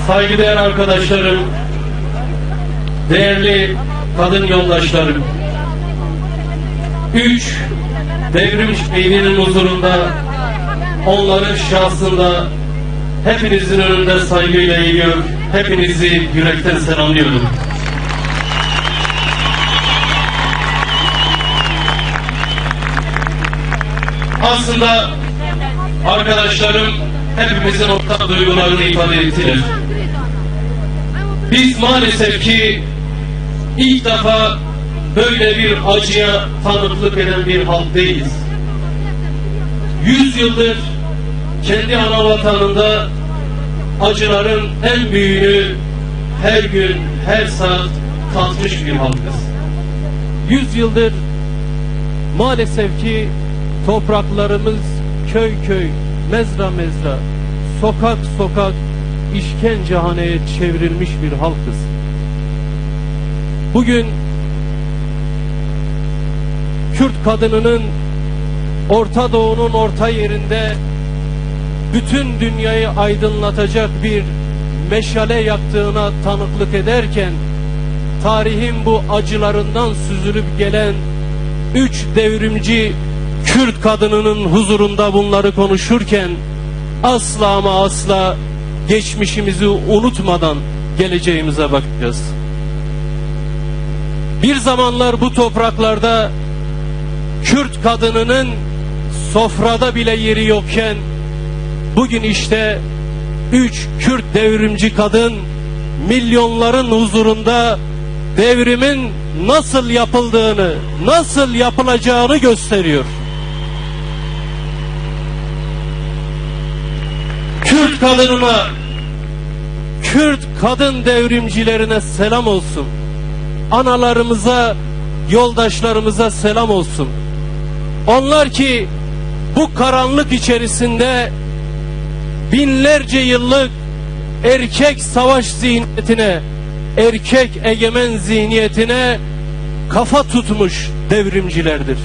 saygıdeğer arkadaşlarım, değerli kadın yoldaşlarım, 3 devrim şehidinin huzurunda, onların şahsında hepinizin önünde saygıyla eğiliyor, hepinizi yürekten selamlıyorum. Aslında arkadaşlarım hepimizin ortak duygularını ifade ettiler. Biz maalesef ki ilk defa böyle bir acıya tanıklık eden bir halk değiliz. 100 yıldır kendi ana vatanında acıların en büyüğünü her gün, her saat tatmış bir halkız. 100 yıldır maalesef ki topraklarımız köy köy, mezra mezra, sokak sokak işkencehaneye çevrilmiş bir halkız. Bugün Kürt kadınının Orta Doğu'nun orta yerinde bütün dünyayı aydınlatacak bir meşale yaktığına tanıklık ederken, tarihin bu acılarından süzülüp gelen 3 devrimci Kürt kadınının huzurunda bunları konuşurken asla ama asla geçmişimizi unutmadan geleceğimize bakacağız. Bir zamanlar bu topraklarda Kürt kadınının sofrada bile yeri yokken bugün işte 3 Kürt devrimci kadın milyonların huzurunda devrimin nasıl yapıldığını, nasıl yapılacağını gösteriyor. Kürt kadınına, Kürt kadın devrimcilerine selam olsun. Analarımıza, yoldaşlarımıza selam olsun. Onlar ki bu karanlık içerisinde binlerce yıllık erkek savaş zihniyetine, erkek egemen zihniyetine kafa tutmuş devrimcilerdir.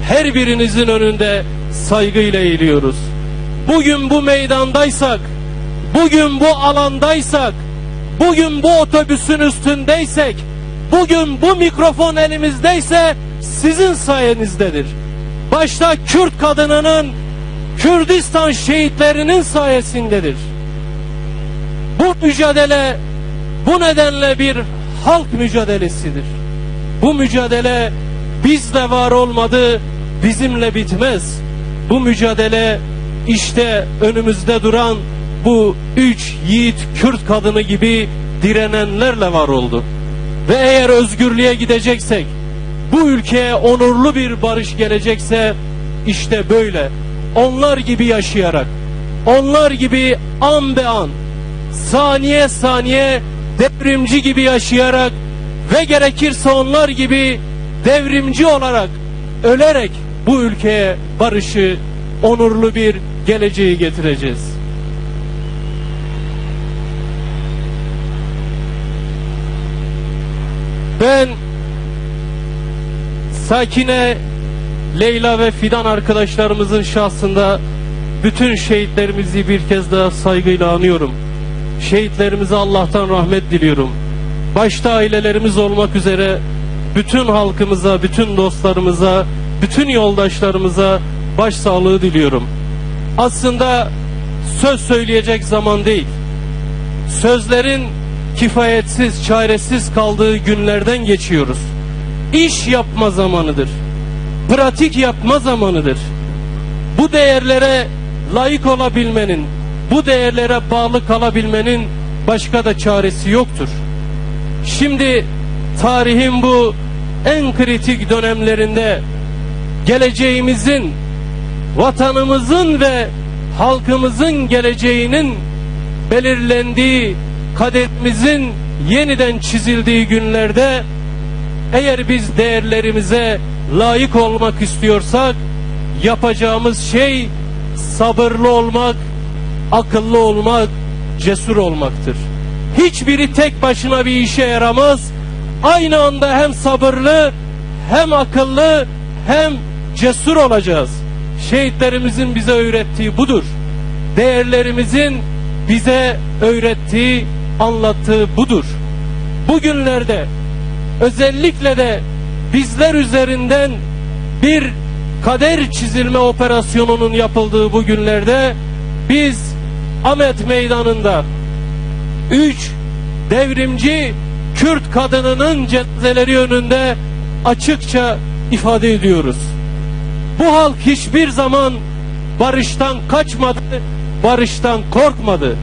Her birinizin önünde saygıyla eğiliyoruz. Bugün bu meydandaysak, bugün bu alandaysak, bugün bu otobüsün üstündeysek, bugün bu mikrofon elimizdeyse sizin sayenizdedir. Başta Kürt kadınının, Kürdistan şehitlerinin sayesindedir. Bu mücadele bu nedenle bir halk mücadelesidir. Bu mücadele bizle var olmadı, bizimle bitmez. Bu mücadele işte önümüzde duran bu 3 yiğit Kürt kadını gibi direnenlerle var oldu. Ve eğer özgürlüğe gideceksek, bu ülkeye onurlu bir barış gelecekse işte böyle, onlar gibi yaşayarak, onlar gibi an be an, saniye saniye devrimci gibi yaşayarak ve gerekirse onlar gibi devrimci olarak ölerek bu ülkeye barışı, onurlu bir geleceği getireceğiz. Ben Sakine, Leyla ve Fidan arkadaşlarımızın şahsında bütün şehitlerimizi bir kez daha saygıyla anıyorum. Şehitlerimize Allah'tan rahmet diliyorum. Başta ailelerimiz olmak üzere bütün halkımıza, bütün dostlarımıza, bütün yoldaşlarımıza başsağlığı diliyorum. Aslında söz söyleyecek zaman değil. Sözlerin kifayetsiz, çaresiz kaldığı günlerden geçiyoruz. İş yapma zamanıdır. Pratik yapma zamanıdır. Bu değerlere layık olabilmenin, bu değerlere bağlı kalabilmenin başka da çaresi yoktur. Şimdi tarihin bu en kritik dönemlerinde geleceğimizin, vatanımızın ve halkımızın geleceğinin belirlendiği, kaderimizin yeniden çizildiği günlerde eğer biz değerlerimize layık olmak istiyorsak yapacağımız şey sabırlı olmak, akıllı olmak, cesur olmaktır. Hiçbiri tek başına bir işe yaramaz. Aynı anda hem sabırlı, hem akıllı, hem cesur olacağız. Şehitlerimizin bize öğrettiği budur. Değerlerimizin bize öğrettiği, anlattığı budur. Bugünlerde özellikle de bizler üzerinden bir kader çizilme operasyonunun yapıldığı bu günlerde biz Ahmet Meydanı'nda 3 devrimci Kürt kadınının cenazeleri önünde açıkça ifade ediyoruz. Bu halk hiçbir zaman barıştan kaçmadı, barıştan korkmadı.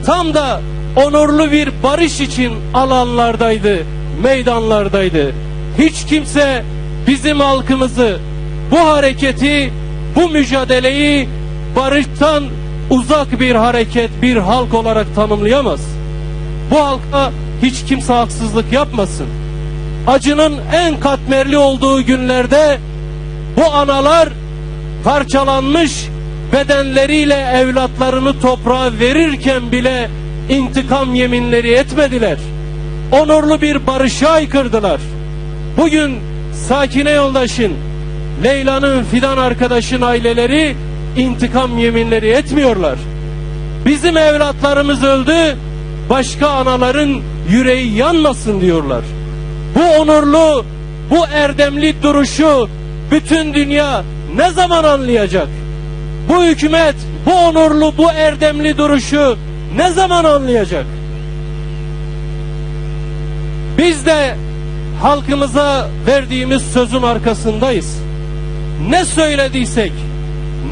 Tam da onurlu bir barış için alanlardaydı, meydanlardaydı. Hiç kimse bizim halkımızı, bu hareketi, bu mücadeleyi barıştan uzak bir hareket, bir halk olarak tanımlayamaz. Bu halka hiç kimse haksızlık yapmasın. Acının en katmerli olduğu günlerde bu analar parçalanmış bedenleriyle evlatlarını toprağa verirken bile intikam yeminleri etmediler. Onurlu bir barışa aykırdılar. Bugün Sakine yoldaşın, Leyla'nın, Fidan arkadaşın aileleri intikam yeminleri etmiyorlar. Bizim evlatlarımız öldü, başka anaların yüreği yanmasın diyorlar. Bu onurlu, bu erdemli duruşu bütün dünya ne zaman anlayacak? Bu hükümet bu onurlu, bu erdemli duruşu ne zaman anlayacak? Biz de halkımıza verdiğimiz sözün arkasındayız. Ne söylediysek,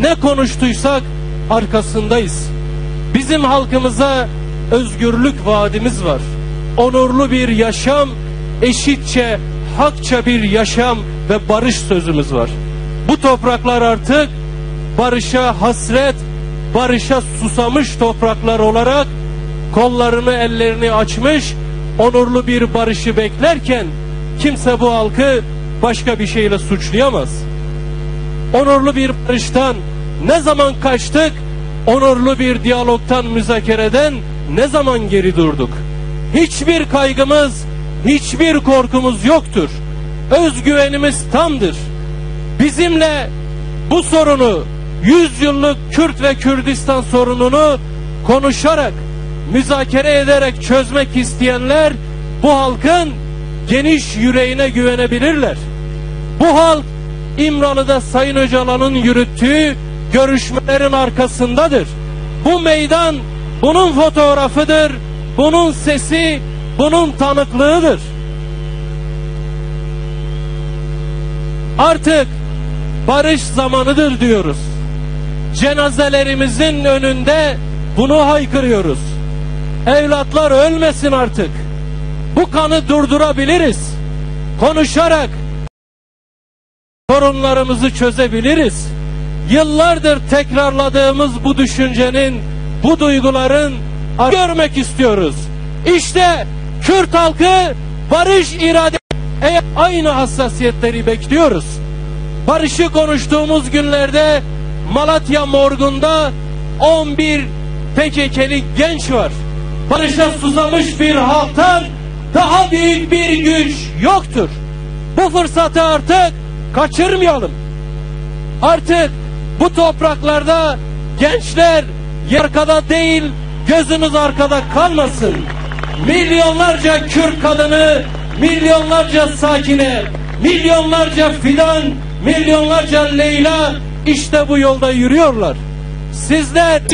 ne konuştuysak arkasındayız. Bizim halkımıza özgürlük vaadimiz var. Onurlu bir yaşam, eşitçe, hakça bir yaşam ve barış sözümüz var. Bu topraklar artık barışa hasret, barışa susamış topraklar olarak kollarını, ellerini açmış, onurlu bir barışı beklerken kimse bu halkı başka bir şeyle suçlayamaz. Onurlu bir barıştan ne zaman kaçtık? Onurlu bir diyalogtan, müzakereden ne zaman geri durduk? Hiçbir kaygımız, hiçbir korkumuz yoktur. Özgüvenimiz tamdır. Bizimle bu sorunu, 100 yıllık Kürt ve Kürdistan sorununu konuşarak, müzakere ederek çözmek isteyenler bu halkın geniş yüreğine güvenebilirler. Bu halk İmralı'da Sayın Öcalan'ın yürüttüğü görüşmelerin arkasındadır. Bu meydan bunun fotoğrafıdır, bunun sesi, bunun tanıklığıdır. Artık barış zamanıdır diyoruz. Cenazelerimizin önünde bunu haykırıyoruz. Evlatlar ölmesin artık. Bu kanı durdurabiliriz. Konuşarak sorunlarımızı çözebiliriz. Yıllardır tekrarladığımız bu düşüncenin, bu duyguların görmek istiyoruz. İşte Kürt halkı barış irade, aynı hassasiyetleri bekliyoruz. Barışı konuştuğumuz günlerde Malatya morgunda 11 PKK'li genç var. Barışa susamış bir halktan daha büyük bir güç yoktur. Bu fırsatı artık kaçırmayalım. Artık bu topraklarda gençler arkada değil, gözümüz arkada kalmasın. Milyonlarca Kürt kadını, milyonlarca Sakine, milyonlarca Fidan, milyonlarca Leyla işte bu yolda yürüyorlar. Sizler